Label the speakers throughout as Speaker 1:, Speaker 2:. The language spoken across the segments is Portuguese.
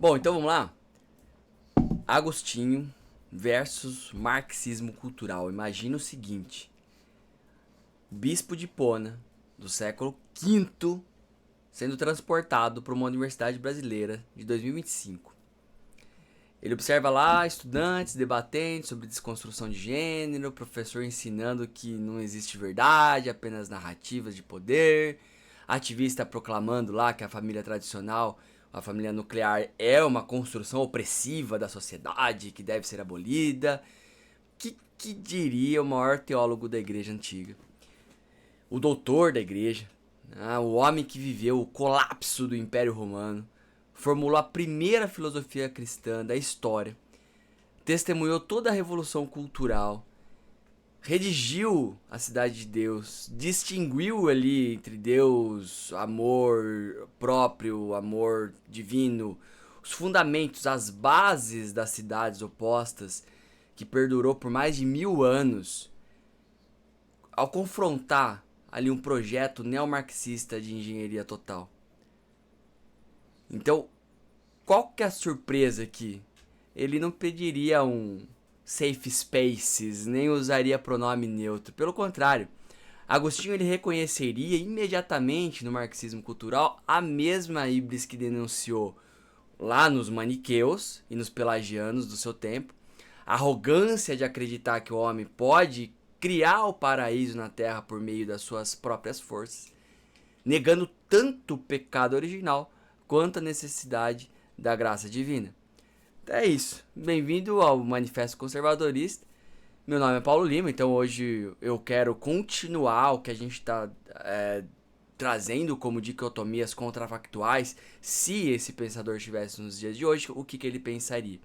Speaker 1: Bom, então vamos lá. Agostinho versus marxismo cultural. Imagina o seguinte: bispo de Hipona, do século V, sendo transportado para uma universidade brasileira de 2025. Ele observa lá estudantes debatendo sobre desconstrução de gênero, professor ensinando que não existe verdade, apenas narrativas de poder, ativista proclamando lá que a família tradicional, a família nuclear, é uma construção opressiva da sociedade que deve ser abolida. Que diria o maior teólogo da igreja antiga? O doutor da igreja, o homem que viveu o colapso do Império Romano, formulou a primeira filosofia cristã da história, testemunhou toda a revolução cultural, redigiu a cidade de Deus, distinguiu ali entre Deus, amor próprio, amor divino, os fundamentos, as bases das cidades opostas, que perdurou por mais de 1000 anos. Ao confrontar ali um projeto neomarxista de engenharia total. Então, qual que é a surpresa aqui? Ele não pediria um safe spaces, nem usaria pronome neutro. Pelo contrário, Agostinho ele reconheceria imediatamente no marxismo cultural a mesma híbris que denunciou lá nos maniqueus e nos pelagianos do seu tempo, a arrogância de acreditar que o homem pode criar o paraíso na terra por meio das suas próprias forças, negando tanto o pecado original quanto a necessidade da graça divina. Então é isso. Bem-vindo ao Manifesto Conservadorista. Meu nome é Paulo Lima, então hoje eu quero continuar o que a gente está trazendo como dicotomias contrafactuais. Se esse pensador estivesse nos dias de hoje, o que ele pensaria?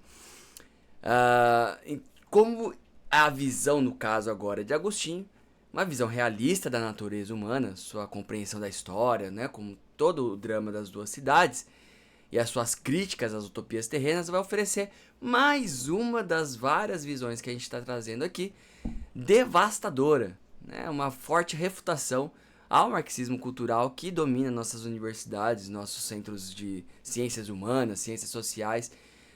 Speaker 1: Como a visão, no caso agora de Agostinho, uma visão realista da natureza humana, sua compreensão da história, né, como todo o drama das duas cidades, e as suas críticas às utopias terrenas, vai oferecer mais uma das várias visões que a gente está trazendo aqui, devastadora, né? Uma forte refutação ao marxismo cultural que domina nossas universidades, nossos centros de ciências humanas, ciências sociais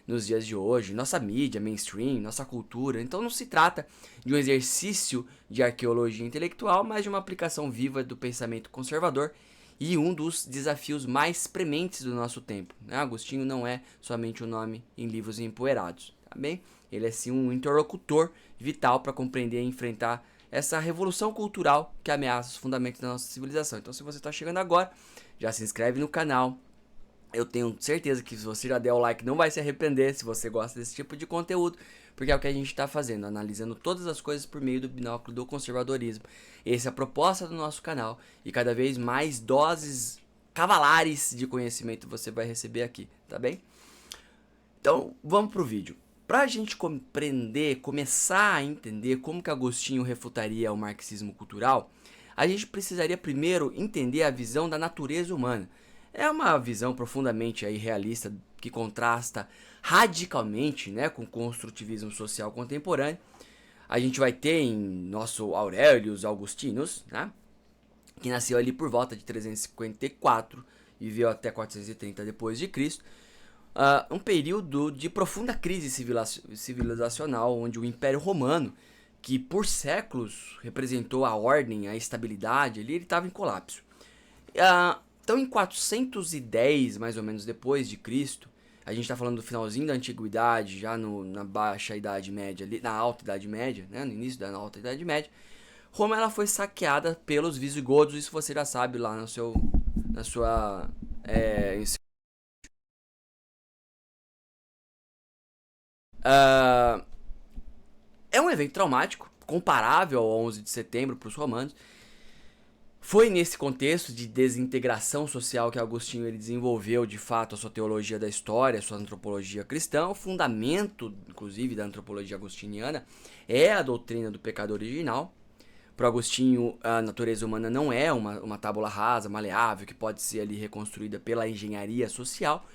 Speaker 1: nos dias de hoje, nossa mídia, mainstream, nossa cultura. Então não se trata de um exercício de arqueologia intelectual, mas de uma aplicação viva do pensamento conservador e um dos desafios mais prementes do nosso tempo. Agostinho não é somente um nome em livros empoeirados, tá bem? Ele é sim um interlocutor vital para compreender e enfrentar essa revolução cultural que ameaça os fundamentos da nossa civilização. Então, se você está chegando agora, já se inscreve no canal. Eu tenho certeza que se você já der o like não vai se arrepender se você gosta desse tipo de conteúdo, porque é o que a gente está fazendo, analisando todas as coisas por meio do binóculo do conservadorismo. Essa é a proposta do nosso canal e cada vez mais doses cavalares de conhecimento você vai receber aqui, tá bem? Então vamos pro vídeo. Para a gente compreender, começar a entender como que Agostinho refutaria o marxismo cultural, a gente precisaria primeiro entender a visão da natureza humana. É uma visão profundamente aí realista que contrasta radicalmente, né, com o construtivismo social contemporâneo. A gente vai ter em nosso Aurelius Augustinus, né, que nasceu ali por volta de 354 e viveu até 430 depois de Cristo. Um período de profunda crise civilizacional, onde o Império Romano, que por séculos representou a ordem, a estabilidade, ele estava em colapso. Então, em 410, mais ou menos depois de Cristo, a gente está falando do finalzinho da Antiguidade, já na Baixa Idade Média, ali, na Alta Idade Média, né, no início da Alta Idade Média, Roma ela foi saqueada pelos visigodos, isso você já sabe lá no seu, na sua... É um evento traumático, comparável ao 11 de setembro para os romanos. Foi nesse contexto de desintegração social que Agostinho ele desenvolveu de fato a sua teologia da história, a sua antropologia cristã. O fundamento, inclusive, da antropologia agostiniana é a doutrina do pecado original. Para Agostinho, a natureza humana não é uma tábula rasa, maleável, que pode ser ali reconstruída pela engenharia social,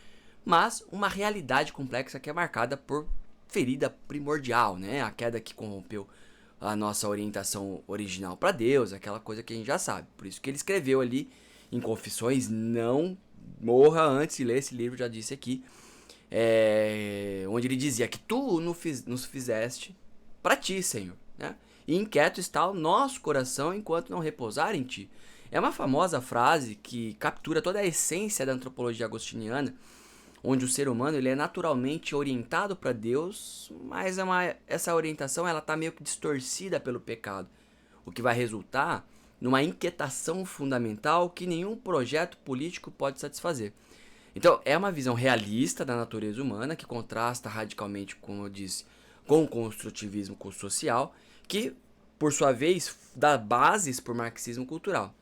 Speaker 1: mas uma realidade complexa que é marcada por ferida primordial, né? A queda que corrompeu a nossa orientação original para Deus, aquela coisa que a gente já sabe. Por isso que ele escreveu ali em Confissões, não morra antes de ler esse livro, já disse aqui, onde ele dizia que tu nos fizeste para ti, Senhor, né? E inquieto está o nosso coração enquanto não repousar em ti. É uma famosa frase que captura toda a essência da antropologia agostiniana, onde o ser humano ele é naturalmente orientado para Deus, mas essa orientação ela está meio que distorcida pelo pecado, o que vai resultar numa inquietação fundamental que nenhum projeto político pode satisfazer. Então, é uma visão realista da natureza humana que contrasta radicalmente, como eu disse, com o construtivismo social, que, por sua vez, dá bases para o marxismo cultural.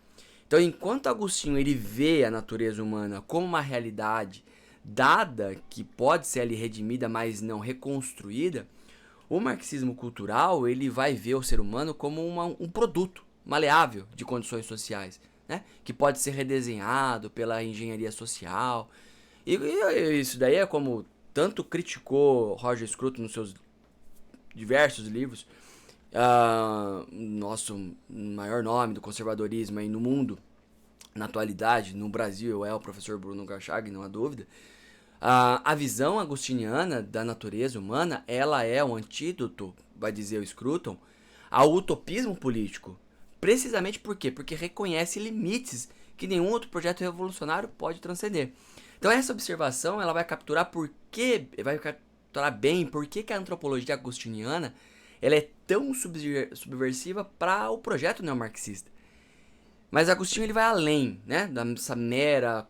Speaker 1: Então, enquanto Agostinho ele vê a natureza humana como uma realidade dada que pode ser ali redimida, mas não reconstruída, o marxismo cultural ele vai ver o ser humano como um produto maleável de condições sociais, né? Que pode ser redesenhado pela engenharia social. E isso daí é como tanto criticou Roger Scruton nos seus diversos livros, nosso maior nome do conservadorismo aí no mundo, na atualidade, no Brasil, é o professor Bruno Garchag, não há dúvida. A visão agostiniana da natureza humana, ela é um antídoto, vai dizer o Scruton, ao utopismo político. Precisamente por quê? Porque reconhece limites que nenhum outro projeto revolucionário pode transcender. Então essa observação ela vai capturar bem por que a antropologia agostiniana ela é tão subversiva para o projeto neomarxista. Mas Agostinho ele vai além, né, dessa mera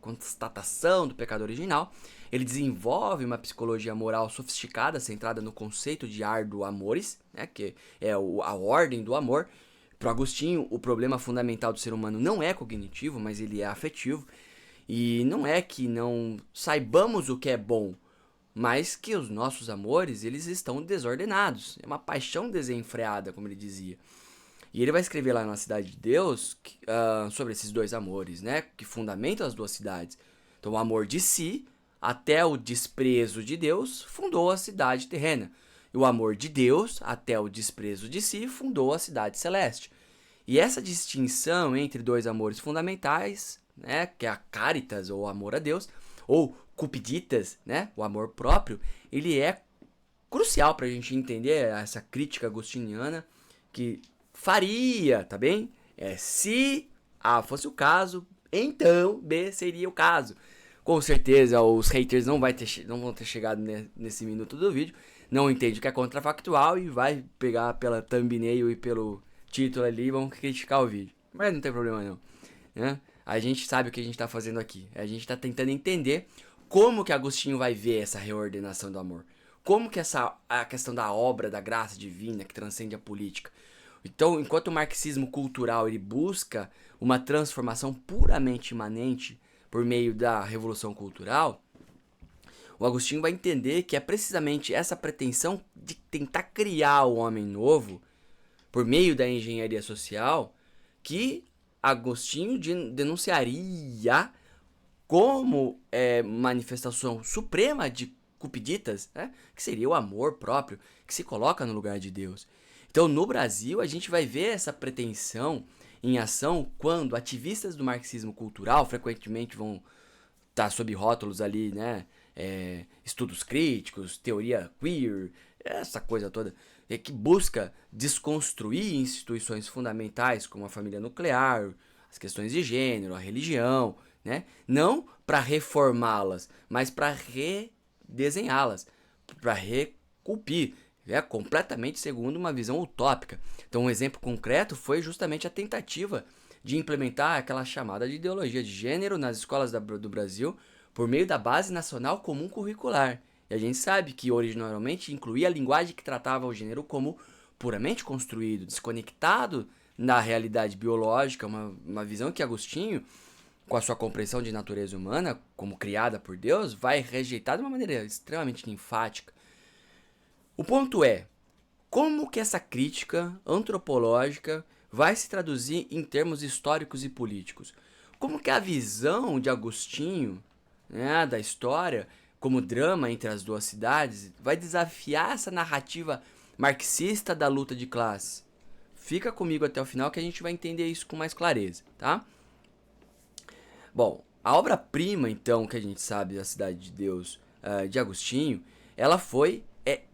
Speaker 1: constatação do pecado original. Ele desenvolve uma psicologia moral sofisticada, centrada no conceito de ardo amores, né, que é a ordem do amor. Para Agostinho, o problema fundamental do ser humano não é cognitivo, mas ele é afetivo. E não é que não saibamos o que é bom, mas que os nossos amores eles estão desordenados. É uma paixão desenfreada, como ele dizia. E ele vai escrever lá na Cidade de Deus sobre esses dois amores, né? Que fundamentam as duas cidades. Então, o amor de si, até o desprezo de Deus, fundou a cidade terrena. E o amor de Deus, até o desprezo de si, fundou a cidade celeste. E essa distinção entre dois amores fundamentais, né? Que é a caritas, ou amor a Deus, ou cupiditas, né? O amor próprio, ele é crucial para a gente entender essa crítica agostiniana que faria, tá bem? Se A fosse o caso, então B seria o caso. Com certeza os haters não vão ter chegado nesse minuto do vídeo, não entende o que é contrafactual e vai pegar pela thumbnail e pelo título ali e vão criticar o vídeo. Mas não tem problema não, né? A gente sabe o que a gente está fazendo aqui. A gente está tentando entender como que Agostinho vai ver essa reordenação do amor. Como que a questão da obra, da graça divina que transcende a política. Então, enquanto o marxismo cultural ele busca uma transformação puramente imanente por meio da revolução cultural, o Agostinho vai entender que é precisamente essa pretensão de tentar criar o homem novo por meio da engenharia social que Agostinho denunciaria como manifestação suprema de cupiditas, né? Que seria o amor próprio que se coloca no lugar de Deus. Então, no Brasil, a gente vai ver essa pretensão em ação quando ativistas do marxismo cultural frequentemente vão estar sob rótulos ali, né? Estudos críticos, teoria queer, essa coisa toda, que busca desconstruir instituições fundamentais como a família nuclear, as questões de gênero, a religião, né? Não para reformá-las, mas para redesenhá-las, para reculpir. Completamente segundo uma visão utópica. Então, um exemplo concreto foi justamente a tentativa de implementar aquela chamada de ideologia de gênero nas escolas do Brasil por meio da Base Nacional Comum Curricular. E a gente sabe que originalmente incluía a linguagem que tratava o gênero como puramente construído, desconectado da realidade biológica, uma visão que Agostinho, com a sua compreensão de natureza humana, como criada por Deus, vai rejeitar de uma maneira extremamente enfática. O ponto é, como que essa crítica antropológica vai se traduzir em termos históricos e políticos? Como que a visão de Agostinho, né, da história, como drama entre as duas cidades, vai desafiar essa narrativa marxista da luta de classe? Fica comigo até o final que a gente vai entender isso com mais clareza, tá? Bom, A obra-prima, então, que a gente sabe da Cidade de Deus, de Agostinho, ela foi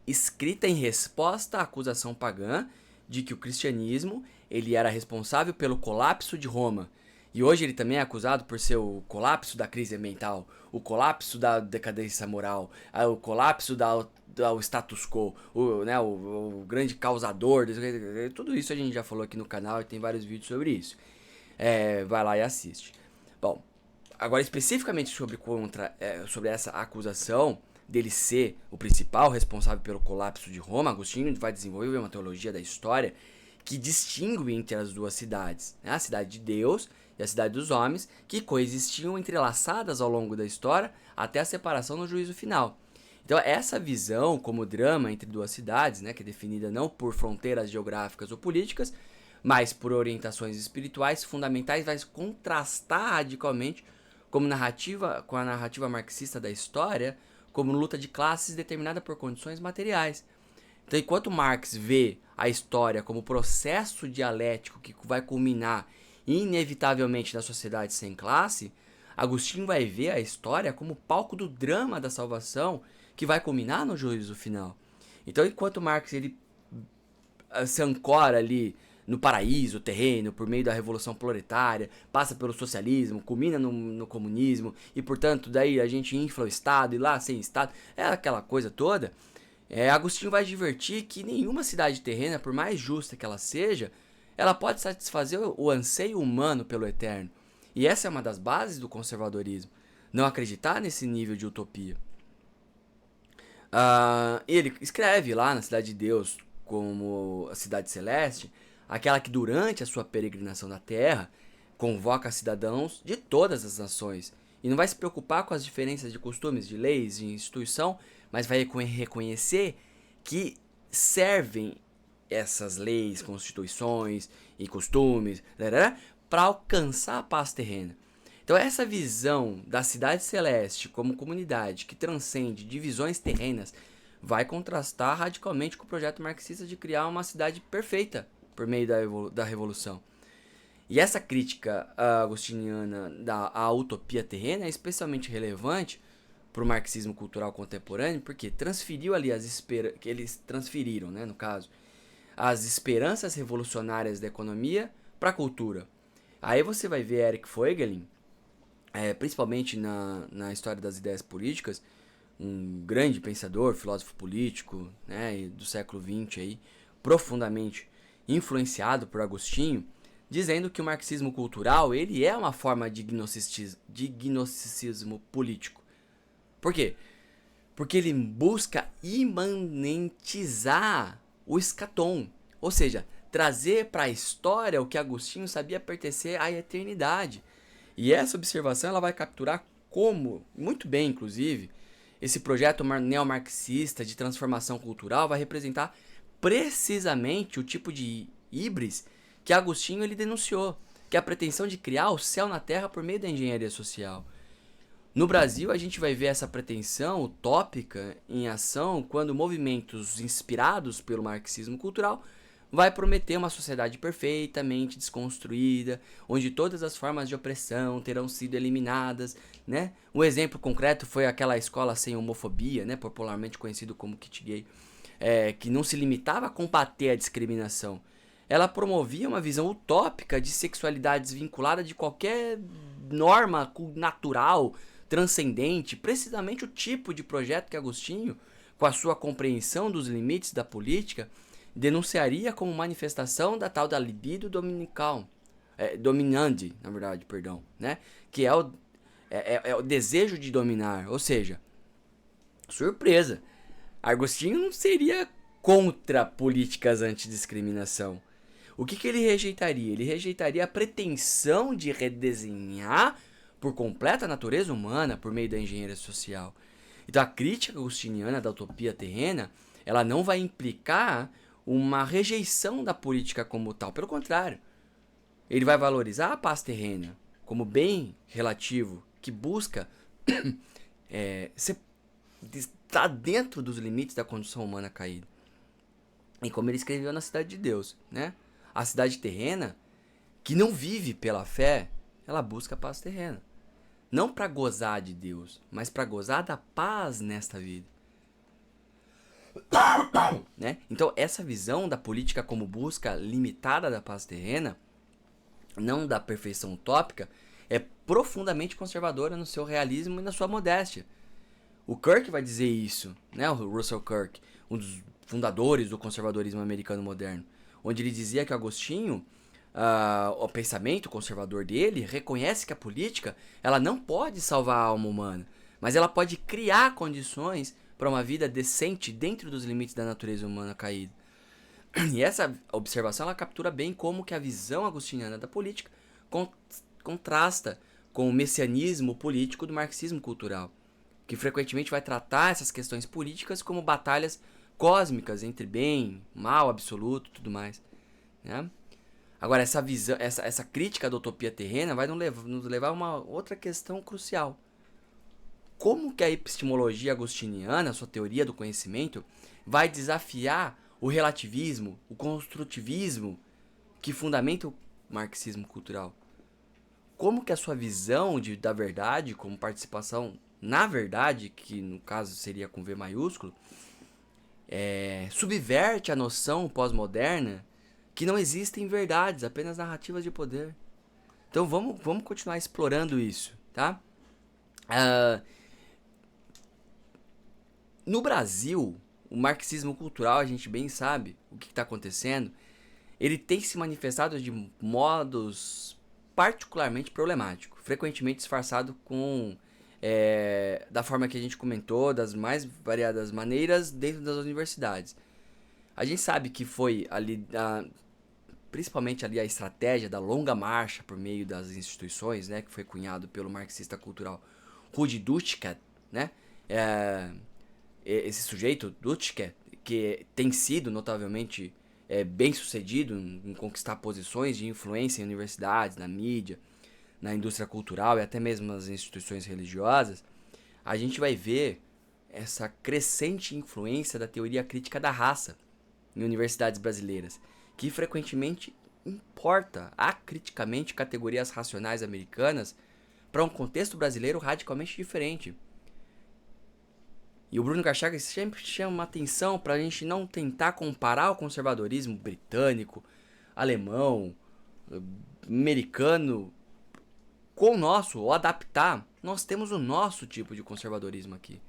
Speaker 1: escrita em resposta à acusação pagã de que o cristianismo ele era responsável pelo colapso de Roma. E hoje ele também é acusado por ser o colapso da crise mental, o colapso da decadência moral, o colapso do status quo, o grande causador. Tudo isso a gente já falou aqui no canal e tem vários vídeos sobre isso. Vai lá e assiste. Bom, agora especificamente sobre essa acusação dele ser o principal responsável pelo colapso de Roma, Agostinho vai desenvolver uma teologia da história que distingue entre as duas cidades, né? A cidade de Deus e a cidade dos homens, que coexistiam entrelaçadas ao longo da história até a separação no juízo final. Então essa visão como drama entre duas cidades, né, que é definida não por fronteiras geográficas ou políticas, mas por orientações espirituais fundamentais, vai contrastar radicalmente com a narrativa marxista da história, como luta de classes determinada por condições materiais. Então, enquanto Marx vê a história como processo dialético que vai culminar inevitavelmente na sociedade sem classe, Agostinho vai ver a história como palco do drama da salvação que vai culminar no juízo final. Então, enquanto Marx ele se ancora ali no paraíso terreno, por meio da revolução proletária, passa pelo socialismo, culmina no comunismo, e portanto daí a gente infla o Estado, e lá sem Estado, é aquela coisa toda. Agostinho vai advertir que nenhuma cidade terrena, por mais justa que ela seja, ela pode satisfazer o anseio humano pelo eterno. E essa é uma das bases do conservadorismo, não acreditar nesse nível de utopia. Ele escreve lá na Cidade de Deus como a cidade celeste, aquela que durante a sua peregrinação na terra convoca cidadãos de todas as nações e não vai se preocupar com as diferenças de costumes, de leis, de instituição, mas vai reconhecer que servem essas leis, constituições e costumes para alcançar a paz terrena. Então essa visão da cidade celeste como comunidade que transcende divisões terrenas vai contrastar radicalmente com o projeto marxista de criar uma cidade perfeita por meio da revolução. E essa crítica agostiniana à utopia terrena é especialmente relevante para o marxismo cultural contemporâneo, porque transferiu ali que eles transferiram, né, no caso, as esperanças revolucionárias da economia para a cultura. Aí você vai ver Eric Voegelin, principalmente na história das ideias políticas, um grande pensador, filósofo político, né, do século XX, aí, profundamente influenciado por Agostinho, dizendo que o marxismo cultural ele é uma forma de gnosticismo político. Por quê? Porque ele busca imanentizar o escatom, ou seja, trazer para a história o que Agostinho sabia pertencer à eternidade. E essa observação ela vai capturar como, muito bem inclusive, esse projeto neomarxista de transformação cultural vai representar precisamente o tipo de híbris que Agostinho ele denunciou, que é a pretensão de criar o céu na terra por meio da engenharia social. No Brasil, a gente vai ver essa pretensão utópica em ação quando movimentos inspirados pelo marxismo cultural vai prometer uma sociedade perfeitamente desconstruída, onde todas as formas de opressão terão sido eliminadas, né? Um exemplo concreto foi aquela escola sem homofobia, né? Popularmente conhecido como kit gay, que não se limitava a combater a discriminação. Ela promovia uma visão utópica de sexualidade desvinculada de qualquer norma natural, transcendente, precisamente o tipo de projeto que Agostinho, com a sua compreensão dos limites da política, denunciaria como manifestação da tal da libido dominandi, na verdade, perdão, né? Que é o desejo de dominar, ou seja, surpresa, Agostinho não seria contra políticas antidiscriminação. O que ele rejeitaria? Ele rejeitaria a pretensão de redesenhar por completa a natureza humana por meio da engenharia social. Então a crítica agostiniana da utopia terrena, ela não vai implicar uma rejeição da política como tal. Pelo contrário, ele vai valorizar a paz terrena como bem relativo que busca estar dentro dos limites da condição humana caída. E como ele escreveu na Cidade de Deus, né? A cidade terrena, que não vive pela fé, ela busca a paz terrena. Não para gozar de Deus, mas para gozar da paz nesta vida. Né? Então, essa visão da política como busca limitada da paz terrena, não da perfeição utópica, é profundamente conservadora no seu realismo e na sua modéstia. O Kirk vai dizer isso, né? O Russell Kirk, um dos fundadores do conservadorismo americano moderno, onde ele dizia que Agostinho, o pensamento conservador dele, reconhece que a política ela não pode salvar a alma humana, mas ela pode criar condições para uma vida decente dentro dos limites da natureza humana caída. E essa observação ela captura bem como que a visão agostiniana da política contrasta com o messianismo político do marxismo cultural, que frequentemente vai tratar essas questões políticas como batalhas cósmicas entre bem, mal, absoluto, tudo mais. Né? Agora, essa visão, essa crítica da utopia terrena vai nos levar a uma outra questão crucial. Como que a epistemologia agostiniana, sua teoria do conhecimento, vai desafiar o relativismo, o construtivismo que fundamenta o marxismo cultural? Como que a sua visão da verdade, como participação na verdade, que no caso seria com V maiúsculo, subverte a noção pós-moderna que não existem verdades, apenas narrativas de poder. Então vamos continuar explorando isso, tá? No Brasil, o marxismo cultural, a gente bem sabe o que está acontecendo, ele tem se manifestado de modos particularmente problemáticos, frequentemente disfarçado com da forma que a gente comentou, das mais variadas maneiras dentro das universidades. A gente sabe que foi ali, principalmente ali a estratégia da longa marcha por meio das instituições, né, que foi cunhado pelo marxista cultural Rudi Dutschke, né, esse sujeito, Dutschke, que tem sido notavelmente bem sucedido em conquistar posições de influência em universidades, na mídia, na indústria cultural e até mesmo nas instituições religiosas, a gente vai ver essa crescente influência da teoria crítica da raça em universidades brasileiras, que frequentemente importa acriticamente categorias racionais americanas para um contexto brasileiro radicalmente diferente. E o Bruno Garchaga sempre chama atenção para a gente não tentar comparar o conservadorismo britânico, alemão, americano com o nosso, ou adaptar. Nós temos o nosso tipo de conservadorismo aqui.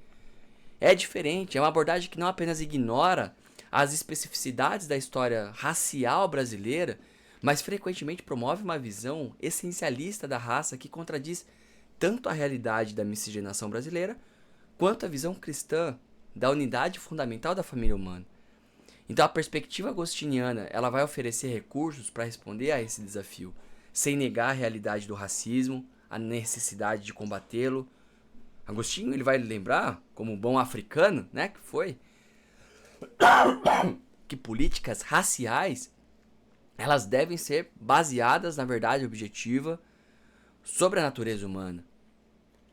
Speaker 1: É diferente, é uma abordagem que não apenas ignora as especificidades da história racial brasileira, mas frequentemente promove uma visão essencialista da raça que contradiz tanto a realidade da miscigenação brasileira quanto a visão cristã da unidade fundamental da família humana. Então a perspectiva agostiniana ela vai oferecer recursos para responder a esse desafio, sem negar a realidade do racismo, a necessidade de combatê-lo. Agostinho ele vai lembrar, como um bom africano, né, que foi, que políticas raciais elas devem ser baseadas na verdade objetiva sobre a natureza humana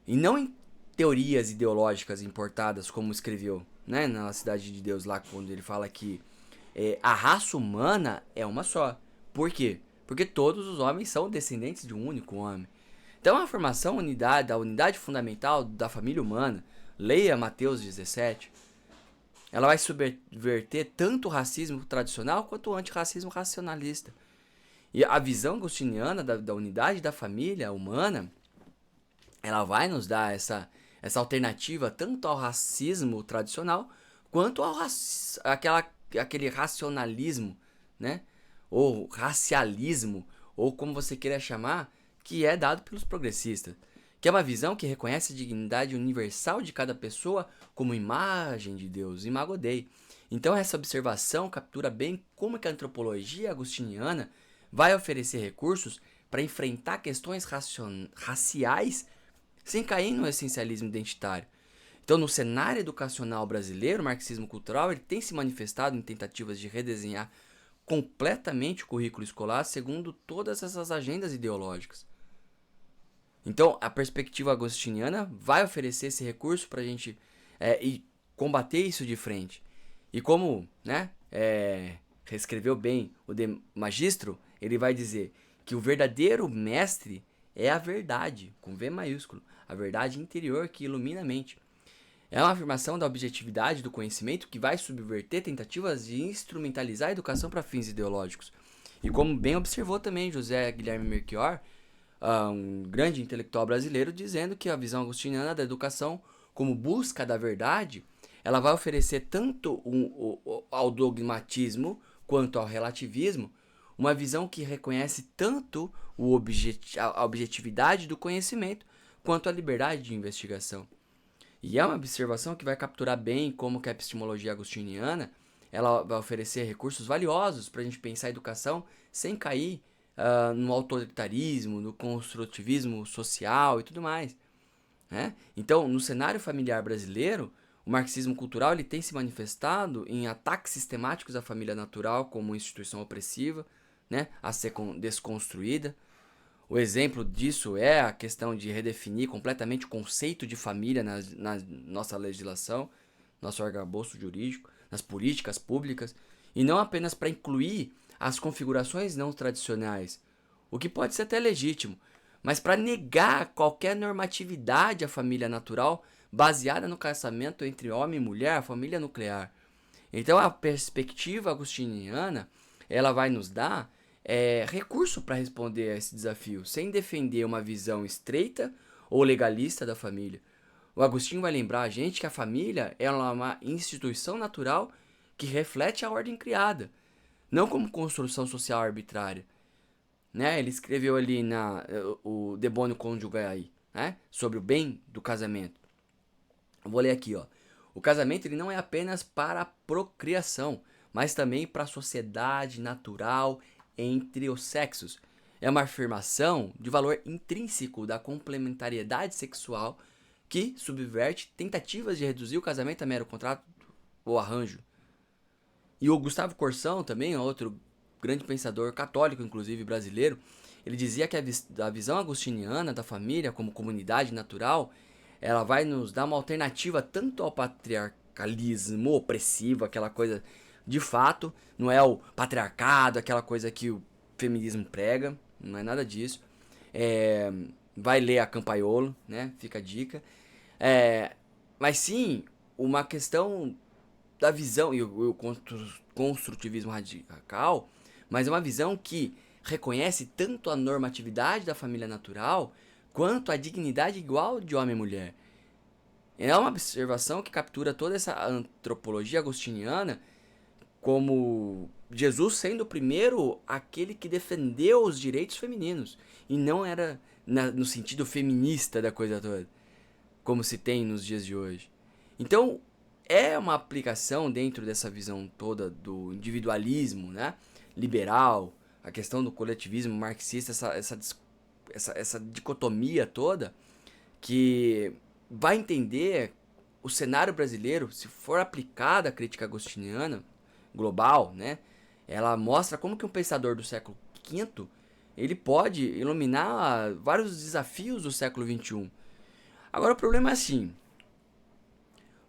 Speaker 1: e não em teorias ideológicas importadas, como escreveu, né, na Cidade de Deus lá, quando ele fala que a raça humana é uma só. Por quê? Porque todos os homens são descendentes de um único homem. Então a formação da unidade fundamental da família humana, leia Mateus 17, ela vai subverter tanto o racismo tradicional quanto o antirracismo racionalista. E a visão agostiniana da unidade da família humana, ela vai nos dar essa alternativa tanto ao racismo tradicional quanto ao aquele racionalismo, né? Ou racialismo, ou como você queira chamar, que é dado pelos progressistas, que é uma visão que reconhece a dignidade universal de cada pessoa como imagem de Deus, imago Dei. Então essa observação captura bem como que a antropologia agostiniana vai oferecer recursos para enfrentar questões raciais sem cair no essencialismo identitário. Então, no cenário educacional brasileiro, o marxismo cultural ele tem se manifestado em tentativas de redesenhar completamente o currículo escolar segundo todas essas agendas ideológicas. Então, a perspectiva agostiniana vai oferecer esse recurso para a gente e combater isso de frente. E como reescreveu bem o De Magistro, ele vai dizer que o verdadeiro mestre é a verdade, com V maiúsculo, a verdade interior que ilumina a mente. É uma afirmação da objetividade do conhecimento que vai subverter tentativas de instrumentalizar a educação para fins ideológicos. E como bem observou também José Guilherme Melchior, um grande intelectual brasileiro, dizendo que a visão agostiniana da educação como busca da verdade, ela vai oferecer tanto ao dogmatismo quanto ao relativismo uma visão que reconhece tanto a objetividade do conhecimento quanto a liberdade de investigação. E é uma observação que vai capturar bem como que a epistemologia agostiniana ela vai oferecer recursos valiosos para a gente pensar a educação sem cair no autoritarismo, no construtivismo social e tudo mais. Né? Então, no cenário familiar brasileiro, o marxismo cultural ele tem se manifestado em ataques sistemáticos à família natural como instituição opressiva, né, a ser desconstruída. O exemplo disso é a questão de redefinir completamente o conceito de família na nossa legislação, nosso arcabouço jurídico, nas políticas públicas, e não apenas para incluir as configurações não tradicionais, o que pode ser até legítimo, mas para negar qualquer normatividade à família natural baseada no casamento entre homem e mulher, a família nuclear. Então a perspectiva agostiniana ela vai nos dar recurso para responder a esse desafio, sem defender uma visão estreita ou legalista da família. O Agostinho vai lembrar a gente que a família é uma instituição natural que reflete a ordem criada, não como construção social arbitrária. Né? Ele escreveu ali o Debônio Conjugai, né? Sobre o bem do casamento. Eu vou ler aqui, ó. O casamento ele não é apenas para a procriação, mas também para a sociedade natural entre os sexos. É uma afirmação de valor intrínseco da complementariedade sexual que subverte tentativas de reduzir o casamento a mero contrato ou arranjo. E o Gustavo Corsão também, outro grande pensador católico, inclusive brasileiro, ele dizia que a visão agostiniana da família como comunidade natural, ela vai nos dar uma alternativa tanto ao patriarcalismo opressivo, aquela coisa de fato, não é o patriarcado, aquela coisa que o feminismo prega, não é nada disso. Vai ler a Campaiolo, né? Fica a dica. Mas sim, uma questão da visão e o construtivismo radical, mas é uma visão que reconhece tanto a normatividade da família natural quanto a dignidade igual de homem e mulher. É uma observação que captura toda essa antropologia agostiniana como Jesus sendo o primeiro aquele que defendeu os direitos femininos e não era no sentido feminista da coisa toda, como se tem nos dias de hoje. Então, é uma aplicação dentro dessa visão toda do individualismo, né, liberal, a questão do coletivismo marxista, essa dicotomia toda, que vai entender o cenário brasileiro, se for aplicada a crítica agostiniana global, né, ela mostra como que um pensador do século V ele pode iluminar vários desafios do século XXI. Agora o problema é assim,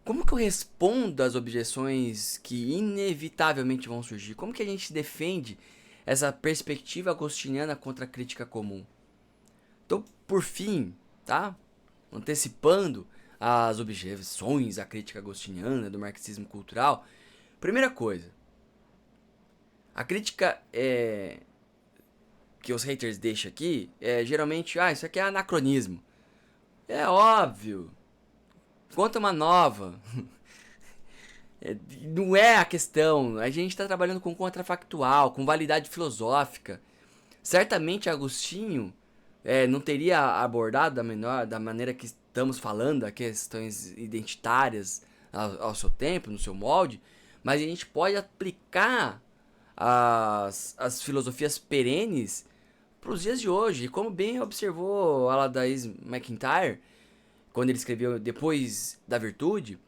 Speaker 1: como que eu respondo às objeções que inevitavelmente vão surgir? Como que a gente defende essa perspectiva agostiniana contra a crítica comum? Então, por fim, tá? Antecipando as objeções à crítica agostiniana do marxismo cultural, primeira coisa, a crítica que os haters deixam aqui é geralmente, isso aqui é anacronismo. É óbvio. Conta uma nova. Não é a questão. A gente está trabalhando com contrafactual, com validade filosófica. Certamente Agostinho não teria abordado da maneira que estamos falando, as questões identitárias ao seu tempo, no seu molde, mas a gente pode aplicar as filosofias perenes para os dias de hoje. E como bem observou Allardyce MacIntyre, quando ele escreveu Depois da Virtude,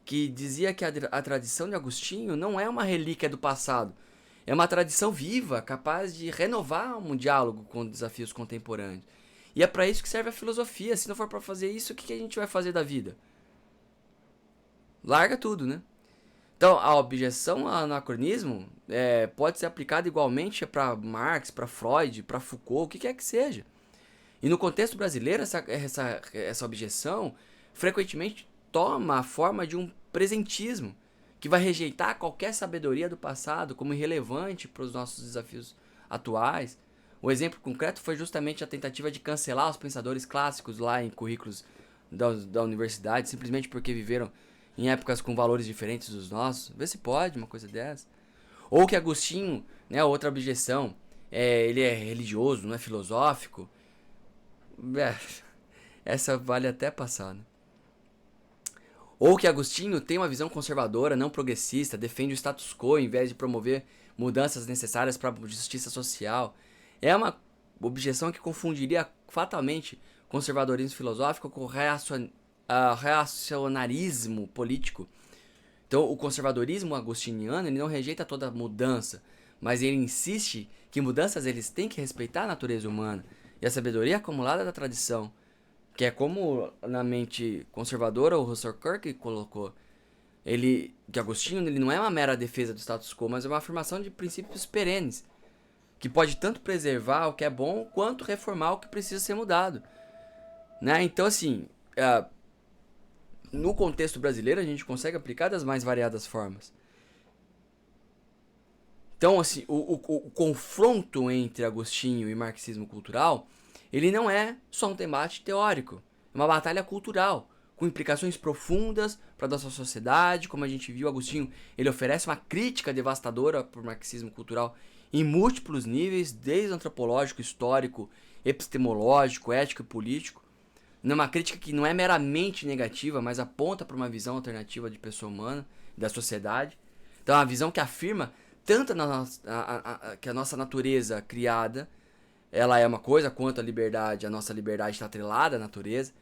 Speaker 1: que dizia que a tradição de Agostinho não é uma relíquia do passado, é uma tradição viva, capaz de renovar um diálogo com desafios contemporâneos. E é para isso que serve a filosofia. Se não for para fazer isso, o que a gente vai fazer da vida? Larga tudo, né? Então, a objeção ao anacronismo pode ser aplicada igualmente para Marx, para Freud, para Foucault, o que quer que seja. E no contexto brasileiro, essa objeção frequentemente toma a forma de um presentismo, que vai rejeitar qualquer sabedoria do passado como irrelevante para os nossos desafios atuais. O exemplo concreto foi justamente a tentativa de cancelar os pensadores clássicos lá em currículos da universidade, simplesmente porque viveram em épocas com valores diferentes dos nossos. Vê se pode uma coisa dessa. Ou que Agostinho, né, outra objeção, ele é religioso, não é filosófico. É, essa vale até passar, né? Ou que Agostinho tem uma visão conservadora, não progressista, defende o status quo em vez de promover mudanças necessárias para a justiça social. É uma objeção que confundiria fatalmente conservadorismo filosófico com reacionarismo político. Então, o conservadorismo agostiniano ele não rejeita toda mudança, mas ele insiste que mudanças eles têm que respeitar a natureza humana e a sabedoria acumulada da tradição. Que é como na mente conservadora o Russell Kirk colocou. Que Agostinho ele não é uma mera defesa do status quo, mas é uma afirmação de princípios perenes, que pode tanto preservar o que é bom, quanto reformar o que precisa ser mudado. Né? Então, assim, no contexto brasileiro a gente consegue aplicar das mais variadas formas. Então, assim, o confronto entre Agostinho e marxismo cultural, ele não é só um debate teórico, é uma batalha cultural, com implicações profundas para a nossa sociedade. Como a gente viu, Agostinho ele oferece uma crítica devastadora para o marxismo cultural em múltiplos níveis, desde antropológico, histórico, epistemológico, ético e político. Uma crítica que não é meramente negativa, mas aponta para uma visão alternativa de pessoa humana, da sociedade. Então, é uma visão que afirma tanto que a nossa natureza criada ela é uma coisa, quanto a liberdade, a nossa liberdade está atrelada à natureza.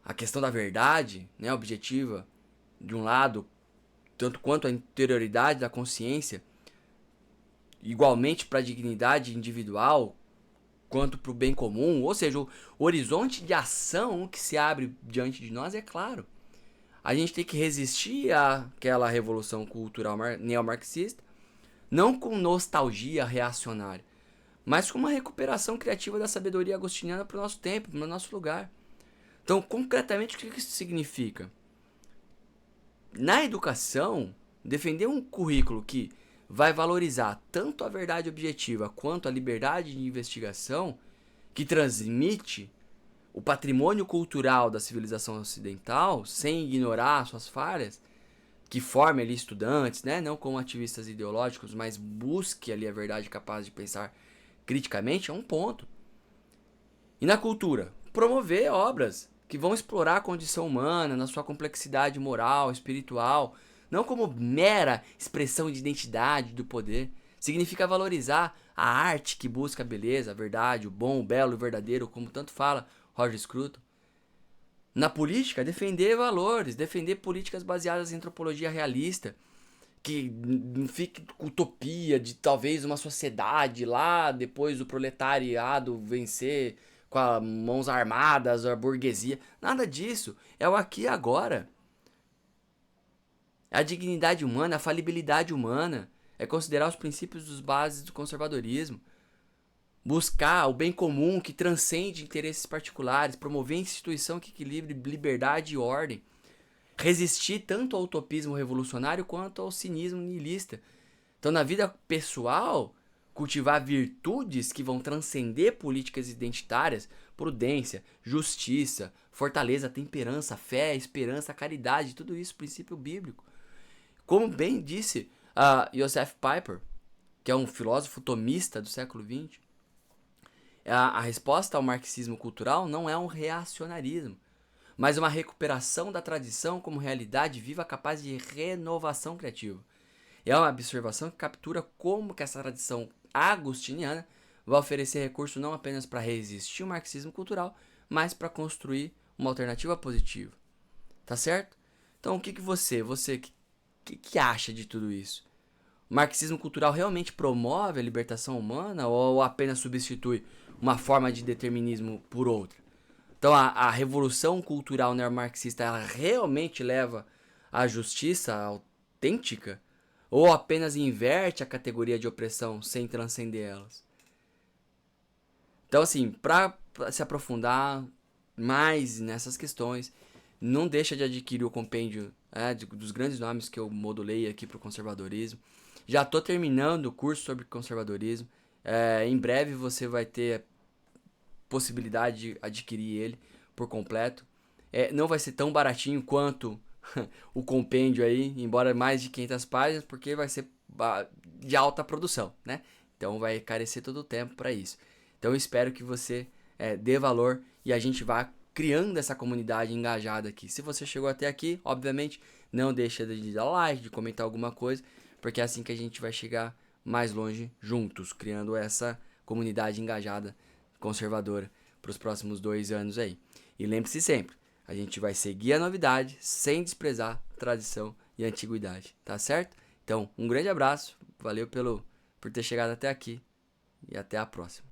Speaker 1: A questão da verdade, né, objetiva, de um lado, tanto quanto a interioridade da consciência, igualmente para a dignidade individual, quanto para o bem comum. Ou seja, o horizonte de ação que se abre diante de nós é claro. A gente tem que resistir àquela revolução cultural neomarxista, não com nostalgia reacionária, mas com uma recuperação criativa da sabedoria agostiniana para o nosso tempo, para o nosso lugar. Então, concretamente, o que isso significa? Na educação, defender um currículo que vai valorizar tanto a verdade objetiva quanto a liberdade de investigação, que transmite o patrimônio cultural da civilização ocidental, sem ignorar suas falhas, que forme ali estudantes, né? Não como ativistas ideológicos, mas busque ali a verdade capaz de pensar criticamente, é um ponto. E na cultura, promover obras que vão explorar a condição humana na sua complexidade moral, espiritual, não como mera expressão de identidade do poder. Significa valorizar a arte que busca a beleza, a verdade, o bom, o belo, o verdadeiro, como tanto fala Roger Scruton. Na política, defender valores, defender políticas baseadas em antropologia realista, que não fique utopia de talvez uma sociedade lá depois do proletariado vencer com as mãos armadas a burguesia. Nada disso. É o aqui e agora. É a dignidade humana, a falibilidade humana. É considerar os princípios dos bases do conservadorismo. Buscar o bem comum que transcende interesses particulares. Promover a instituição que equilibre liberdade e ordem. Resistir tanto ao utopismo revolucionário quanto ao cinismo nihilista. Então, na vida pessoal, cultivar virtudes que vão transcender políticas identitárias, prudência, justiça, fortaleza, temperança, fé, esperança, caridade, tudo isso princípio bíblico. Como bem disse Joseph Pieper, que é um filósofo tomista do século XX, a resposta ao marxismo cultural não é um reacionarismo, mas uma recuperação da tradição como realidade viva capaz de renovação criativa. É uma observação que captura como que essa tradição agostiniana vai oferecer recurso não apenas para resistir ao marxismo cultural, mas para construir uma alternativa positiva. Tá certo? Então, o que você que acha de tudo isso? O marxismo cultural realmente promove a libertação humana ou apenas substitui uma forma de determinismo por outra? Então a revolução cultural neomarxista ela realmente leva à justiça autêntica? Ou apenas inverte a categoria de opressão sem transcender elas? Então assim, para se aprofundar mais nessas questões, não deixa de adquirir o compêndio dos grandes nomes que eu modulei aqui para o conservadorismo. Já estou terminando o curso sobre conservadorismo. Em breve você vai ter possibilidade de adquirir ele por completo. Não vai ser tão baratinho quanto o compêndio aí, embora mais de 500 páginas, porque vai ser de alta produção, né? Então vai carecer todo o tempo para isso. Então eu espero que você dê valor e a gente vá criando essa comunidade engajada aqui. Se você chegou até aqui, obviamente, não deixa de dar like, de comentar alguma coisa, porque é assim que a gente vai chegar mais longe juntos, criando essa comunidade engajada, conservadora, para os próximos 2 anos aí. E lembre-se sempre, a gente vai seguir a novidade sem desprezar tradição e antiguidade, tá certo? Então, um grande abraço, valeu por ter chegado até aqui e até a próxima.